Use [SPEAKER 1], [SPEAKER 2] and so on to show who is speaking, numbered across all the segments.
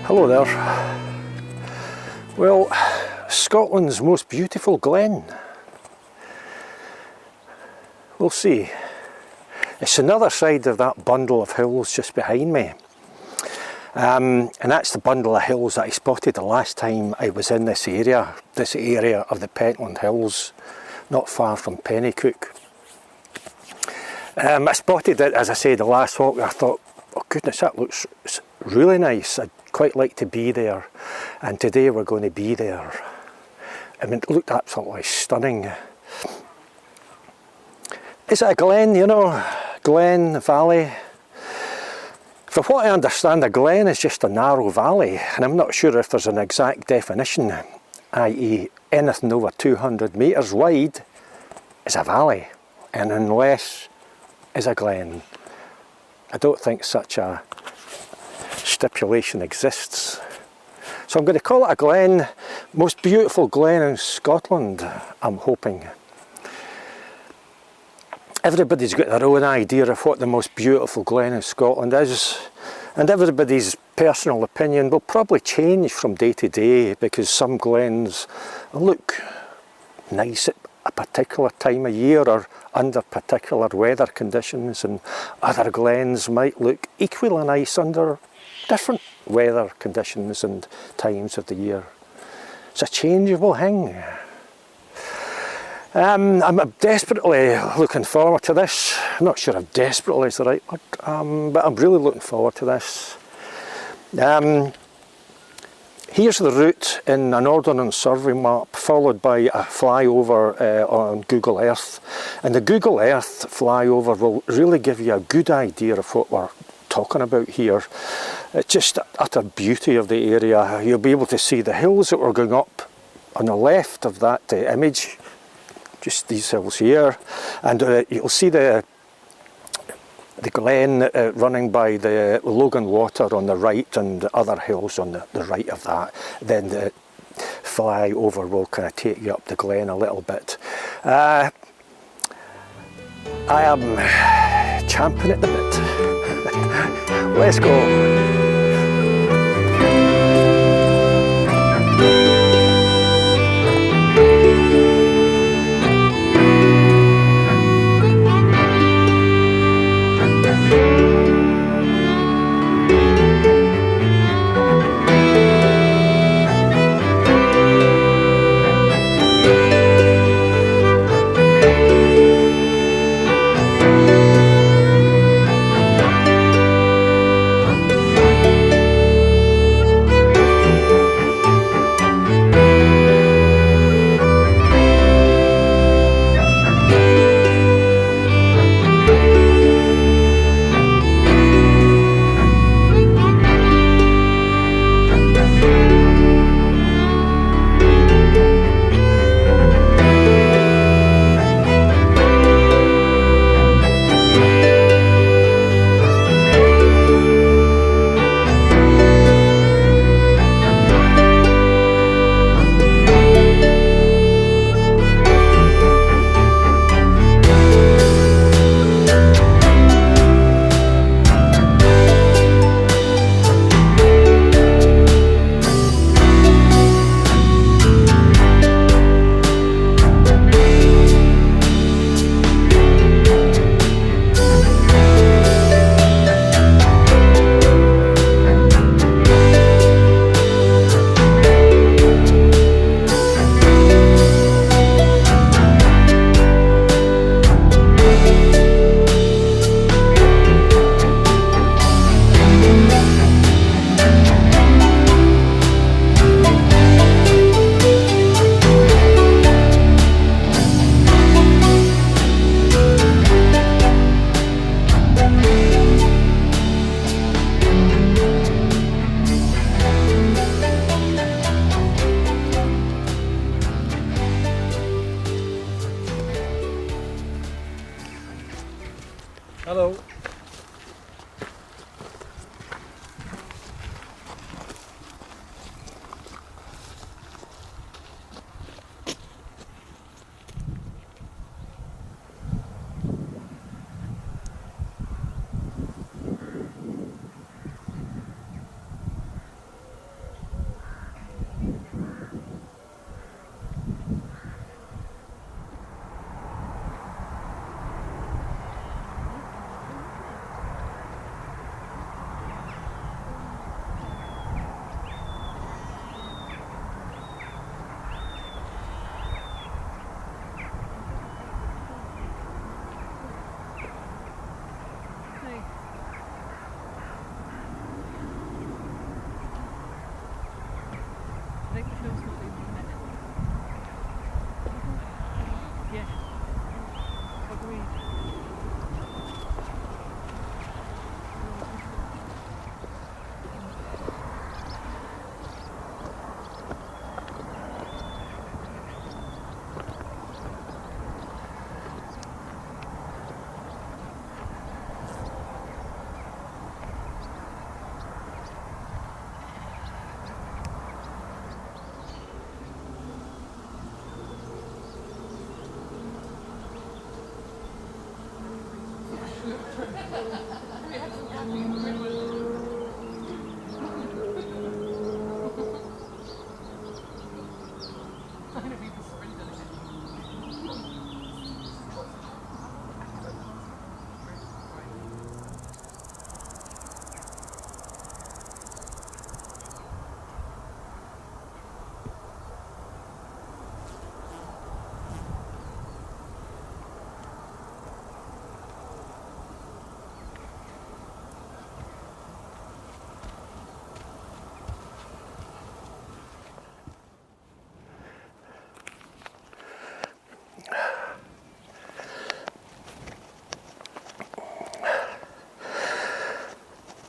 [SPEAKER 1] Hello there. Well, Scotland's most beautiful glen. We'll see. It's another side of that bundle of hills just behind me. And that's the bundle of hills that I spotted the last time I was in this area of the Pentland Hills, not far from Penicuik. I spotted it, as I said, the last walk. I thought, oh goodness, that looks really nice. I'd quite like to be there. And today we're going to be there. I mean, it looked absolutely stunning. Is it a glen, you know? Glen, valley? From what I understand, a glen is just a narrow valley, and I'm not sure if there's an exact definition, i.e. anything over 200 metres wide is a valley, and unless is a glen. I don't think such a stipulation exists. So I'm going to call it a glen. Most beautiful glen in Scotland, I'm hoping. Everybody's got their own idea of what the most beautiful glen in Scotland is, and everybody's personal opinion will probably change from day to day, because some glens look nice at a particular time of year or under particular weather conditions, and other glens might look equally nice under different weather conditions and times of the year. It's a changeable thing. I'm desperately looking forward to this. I'm not sure if desperately is the right word, but I'm really looking forward to this. Here's the route in an ordnance survey map, followed by a flyover on Google Earth. And the Google Earth flyover will really give you a good idea of what we're talking about here. It's just utter beauty of the area. You'll be able to see the hills that we're going up on the left of that image. Just these hills here, and you'll see the glen running by the Logan water on the right, and the other hills on the right of that. Then the flyover will kind of take you up the glen a little bit. I am champing at the bit. Let's go.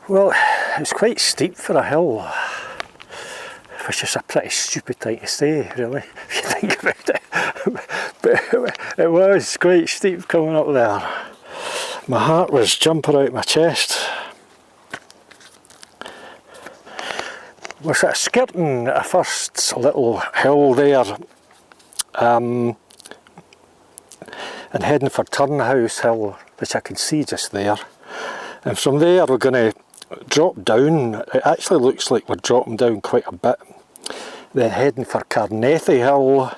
[SPEAKER 1] Well, it's quite steep for a hill, which is a pretty stupid thing to say, really, if you think about it. But it was quite steep coming up there. My heart was jumping out my chest. We're sort of skirting a first little hill there, and heading for Turnhouse Hill, which I can see just there. And from there we're going to drop down. It actually looks like we're dropping down quite a bit. Then heading for Carnethy Hill,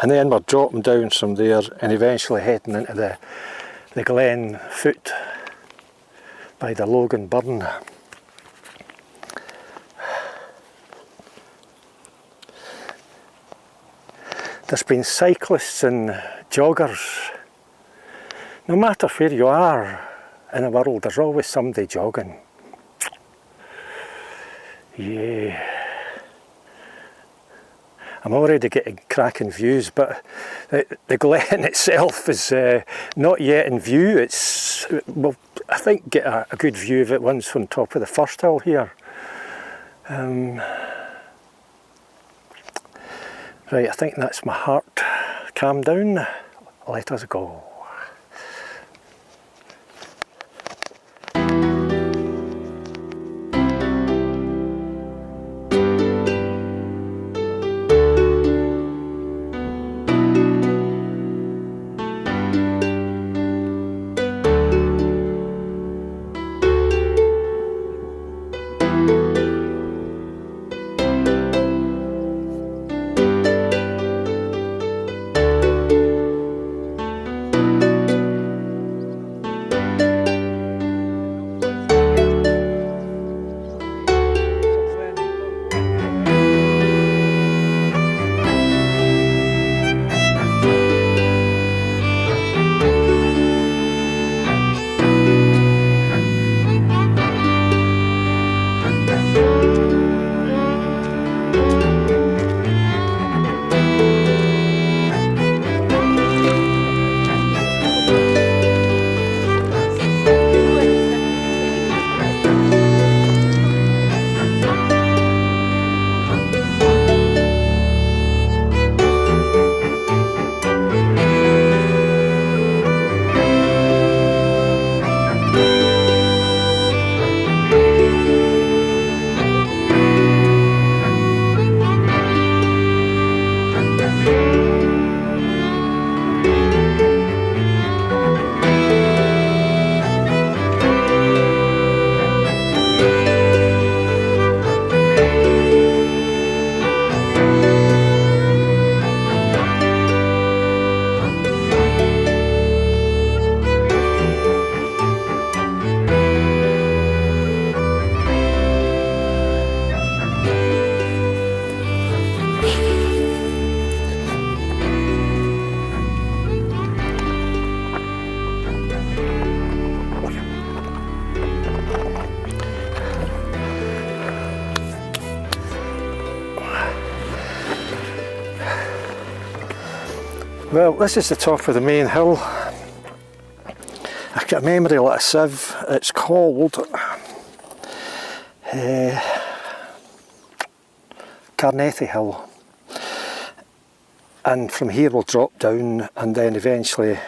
[SPEAKER 1] and then we're dropping down from there and eventually heading into the Glen foot by the Logan Burn. There's been cyclists and joggers. No matter where you are in the world, there's always somebody jogging. Yeah. I'm already getting cracking views, but the Glen itself is not yet in view. It's, well, I think get a good view of it once on top of the first hill here. Right, I think that's my heart. Calm down, let us go. Well, this is the top of the main hill. I've got a memory like a sieve. It's called Carnethy Hill. And from here we'll drop down and then eventually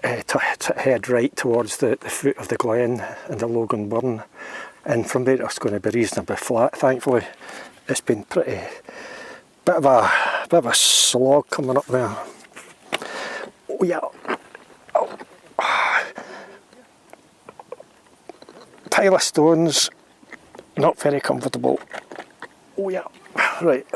[SPEAKER 1] head right towards the foot of the Glen and the Logan Burn. And from there it's going to be reasonably flat, thankfully. It's been pretty bit of a slog coming up there. Oh yeah. Oh. pile of stones, not very comfortable. Oh yeah, right.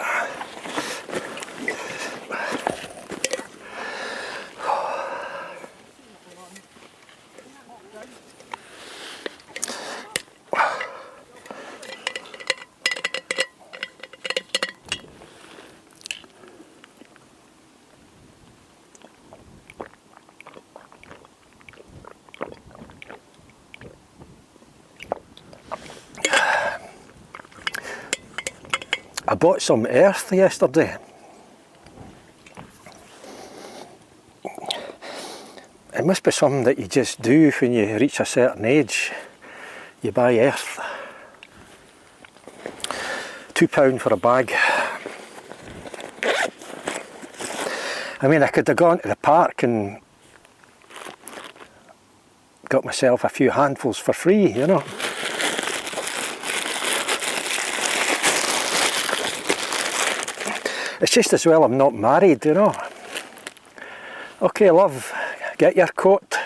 [SPEAKER 1] I bought some earth yesterday. It must be something that you just do when you reach a certain age. You buy earth. £2 for a bag. I mean, I could have gone to the park and got myself a few handfuls for free, you know. It's just as well I'm not married, you know. Okay, love, get your coat.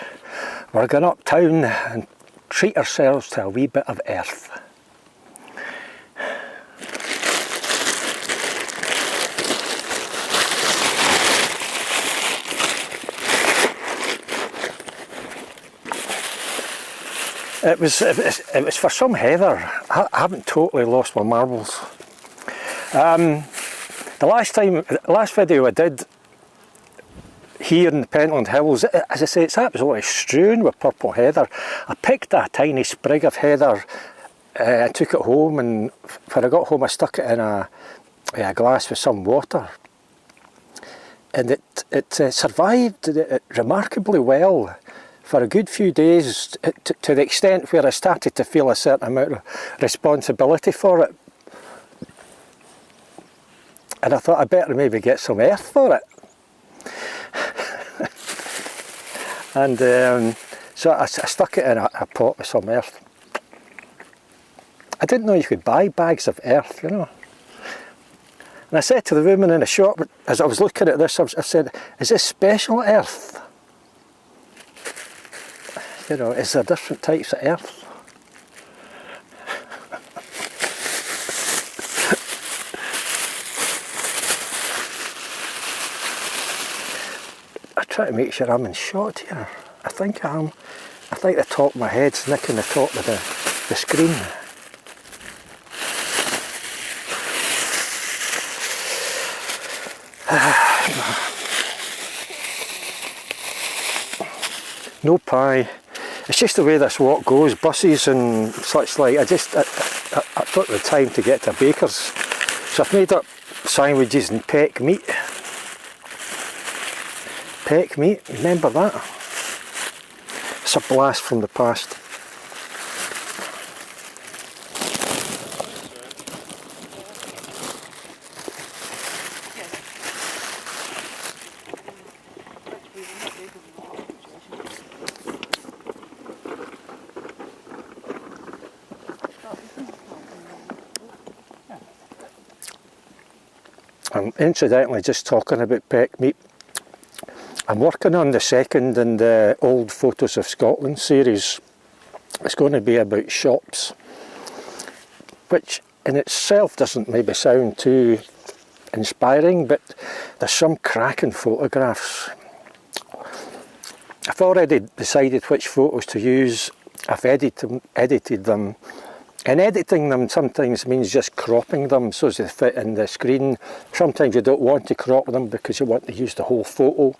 [SPEAKER 1] We're going uptown and treat ourselves to a wee bit of earth. It was for some heather. I haven't totally lost my marbles. The last video I did here in the Pentland Hills, as I say, it's absolutely strewn with purple heather. I picked a tiny sprig of heather, I took it home, and when I got home I stuck it in a glass with some water. And it survived remarkably well for a good few days, to the extent where I started to feel a certain amount of responsibility for it. And I thought I better maybe get some earth for it. And so I stuck it in a pot with some earth. I didn't know you could buy bags of earth, you know. And I said to the woman in the shop, as I was looking at this, I said, is this special earth? You know, is there different types of earth? I try to make sure I'm in shot here. I think I am. I think the top of my head's nicking the top of the screen. No pie. It's just the way this walk goes. Buses and such like. I took the time to get to a baker's, so I've made up sandwiches and peck meat. Peck meat, remember that? It's a blast from the past. I'm incidentally just talking about peck meat. I'm working on the second in the Old Photos of Scotland series. It's going to be about shops, which in itself doesn't maybe sound too inspiring, but there's some cracking photographs. I've already decided which photos to use. I've edited them. And editing them sometimes means just cropping them so as they fit in the screen. Sometimes you don't want to crop them because you want to use the whole photo.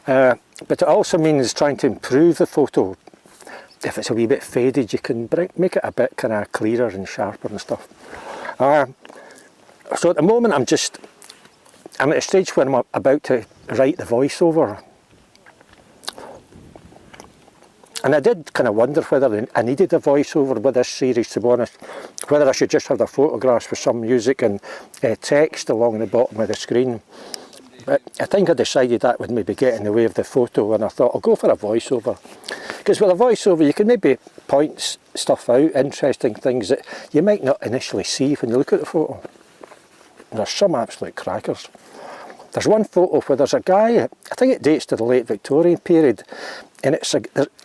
[SPEAKER 1] But it also means trying to improve the photo. If it's a wee bit faded, you can make it a bit kind of clearer and sharper and stuff. So at the moment I'm at a stage where I'm about to write the voiceover. And I did kind of wonder whether I needed a voiceover with this series, to be honest. Whether I should just have the photographs with some music and text along the bottom of the screen. But I think I decided that would maybe get in the way of the photo, and I thought I'll go for a voiceover. Because with a voiceover you can maybe point stuff out, interesting things that you might not initially see when you look at the photo. And there's some absolute crackers. There's one photo where there's a guy, I think it dates to the late Victorian period, and it's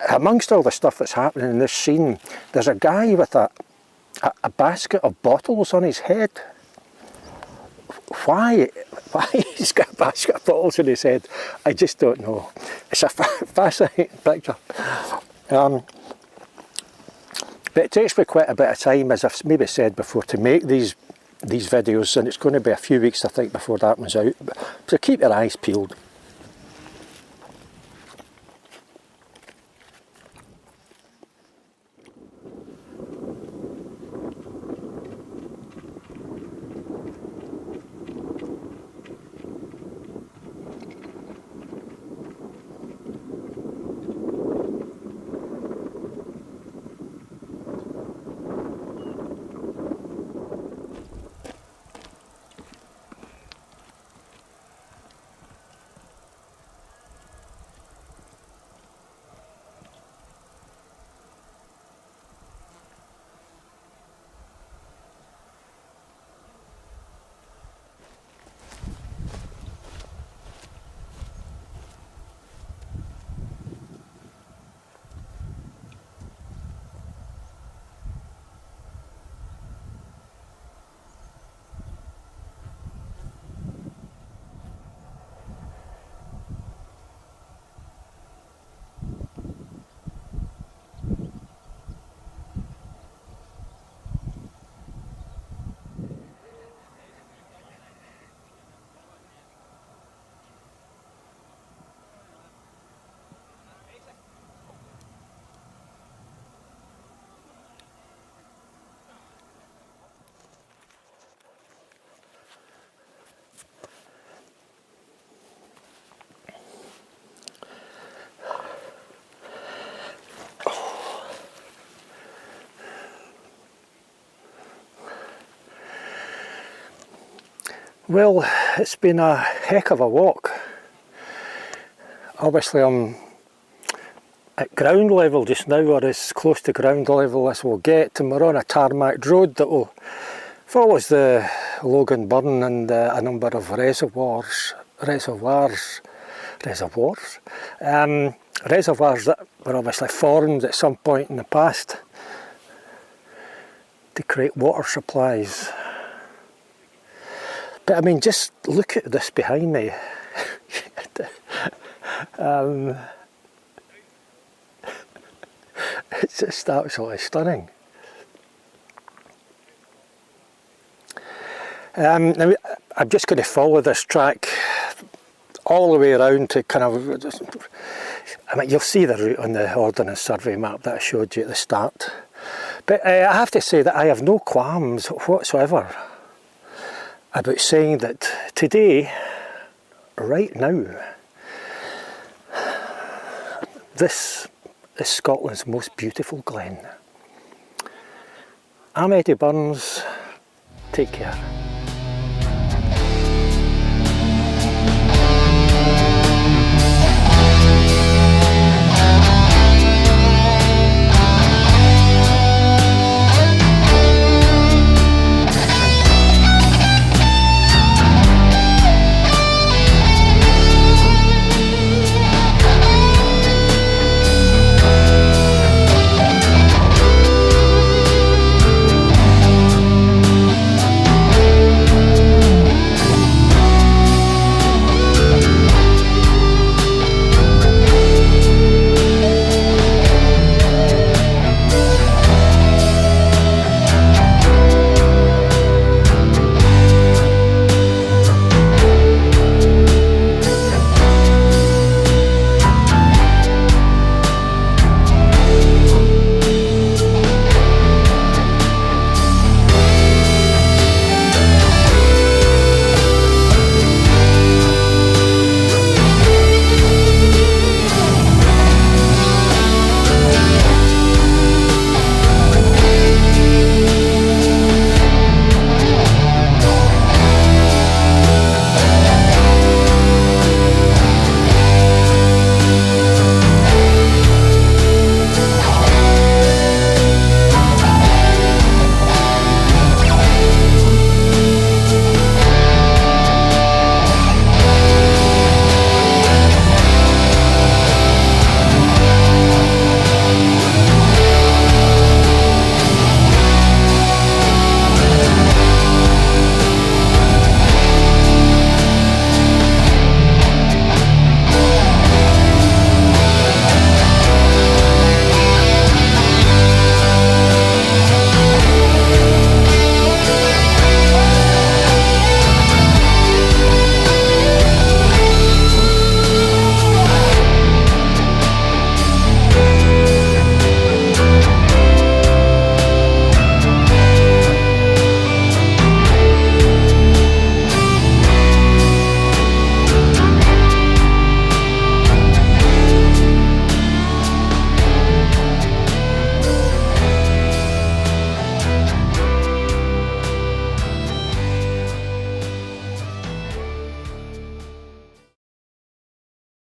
[SPEAKER 1] amongst all the stuff that's happening in this scene, there's a guy with a basket of bottles on his head. Why he's got a basket of bottles on his head, I just don't know. It's a fascinating picture. But it takes me quite a bit of time, as I've maybe said before, to make these videos, and it's going to be a few weeks, I think, before that one's out. So keep your eyes peeled. Well, it's been a heck of a walk. Obviously I'm at ground level just now, or as close to ground level as we'll get, and we're on a tarmacked road that will follows the Logan Burn and a number of reservoirs that were obviously formed at some point in the past to create water supplies. But I mean, just look at this behind me. It's just absolutely stunning. Now, I'm just going to follow this track all the way around to kind of, I mean, you'll see the route on the Ordnance Survey map that I showed you at the start. But I have to say that I have no qualms whatsoever about saying that today, right now, this is Scotland's most beautiful glen. I'm Eddie Burns. Take care.